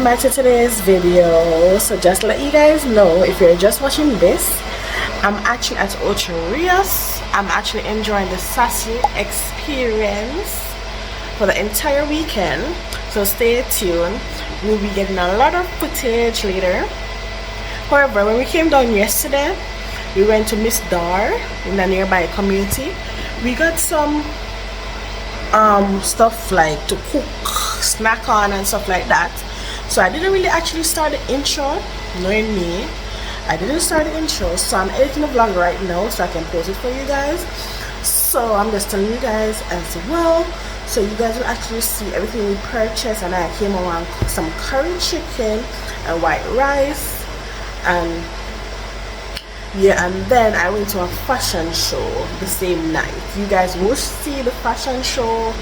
back to today's video. So just to let you guys know, if you're just watching this, I'm actually at Ocho Rios. I'm actually enjoying the Sassy experience for the entire weekend, so stay tuned. We'll be getting a lot of footage later. However, when we came down yesterday, we went to Miss Dar in the nearby community. We got some stuff like to cook, snack on and stuff like that. So I didn't really actually start the intro, knowing me. I didn't start the intro, so I'm editing the vlog right now so I can post it for you guys. So I'm just telling you guys as well, so you guys will actually see everything we purchased. And I came around some curry chicken and white rice, and yeah, and then I went to a fashion show the same night. You guys will see the fashion show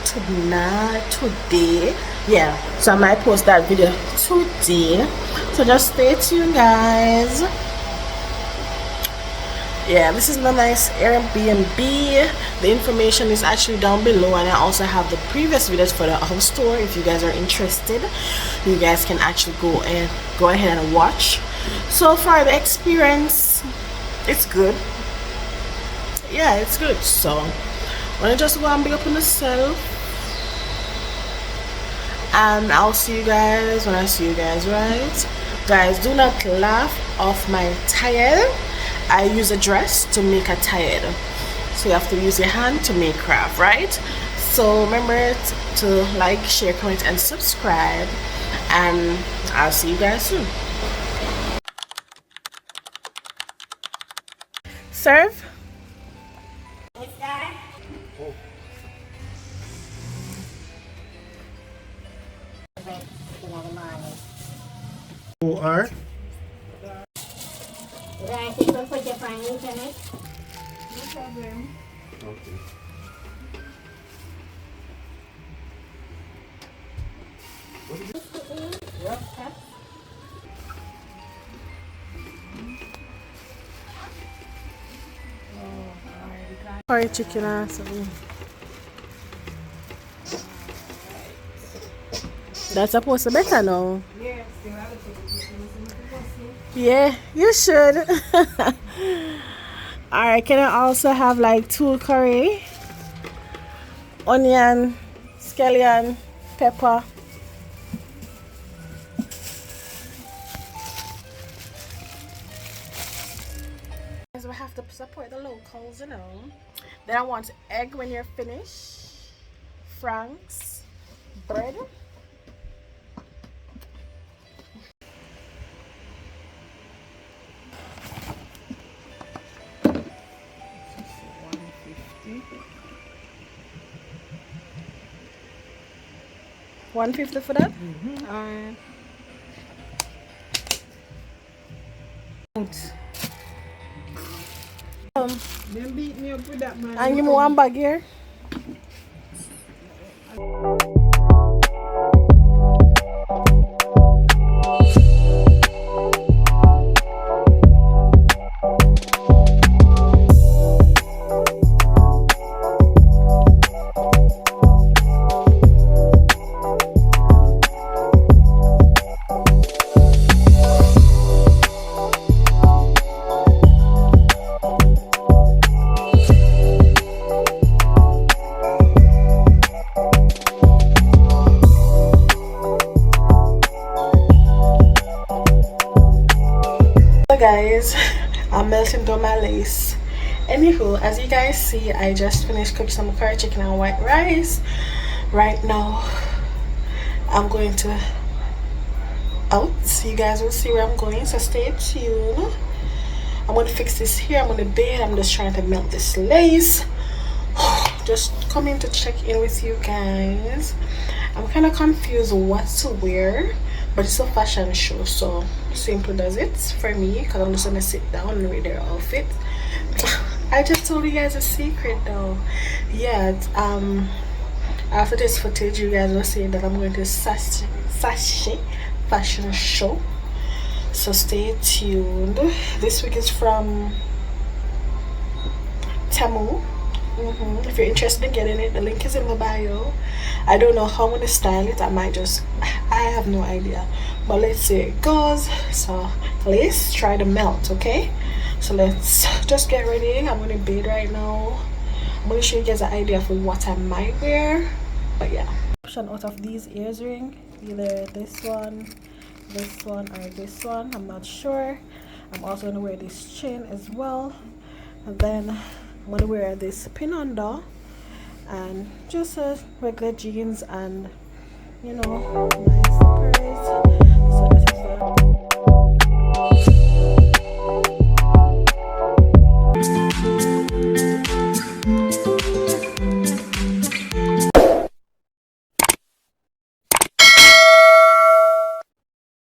today. Yeah, so I might post that video today, so just stay tuned, guys. Yeah, this is a nice Airbnb. The information is actually down below, and I also have the previous videos for the house tour. If you guys are interested, you guys can actually go ahead and watch. So far the experience, it's good. Yeah, it's good. So I want to just go and big up on myself, and I'll see you guys when I see you guys, right? Guys, do not laugh off my tile. I use a dress to make a tile, so you have to use your hand to make craft, right? So remember to like, share, comment and subscribe, and I'll see you guys soon. Serve. Who are? Right, you can put your phone in internet. No problem. Okay. Curry chicken or something. That's supposed to be better now. Yeah, you should. Alright, can I also have like 2 curry, onion, scallion, pepper? We have to support the locals, you know. Then I want egg when you're finished, franks, bread. $150 for that? Alright. Then beat me up with that, man. And give me one bag here. Guys, I'm melting down my lace. Anywho, as you guys see, I just finished cooking some curry chicken and white rice. Right now I'm going to out. You guys will see where I'm going, so stay tuned. I'm going to fix this here. I'm on the bed. I'm just trying to melt this lace. Just coming to check in with you guys. I'm kind of confused what to wear, but it's a fashion show, so simple does it for me, because I'm just gonna sit down and read their outfit. I just told you guys a secret though. Yeah, after this footage you guys will see that I'm going to Sassy fashion show, so stay tuned. This week is from Temu If you're interested in getting it, the link is in my bio. I don't know how I'm gonna style it. I have no idea, but let's see it goes. So let's try to melt. Okay, so let's just get ready. I'm gonna bathe right now. I'm gonna show you guys an idea for what I might wear, but yeah. Option out of these ears ring, either this one, or this one. I'm not sure. I'm also gonna wear this chain as well, and then I'm gonna wear this pin under and just regular jeans and nice slippers.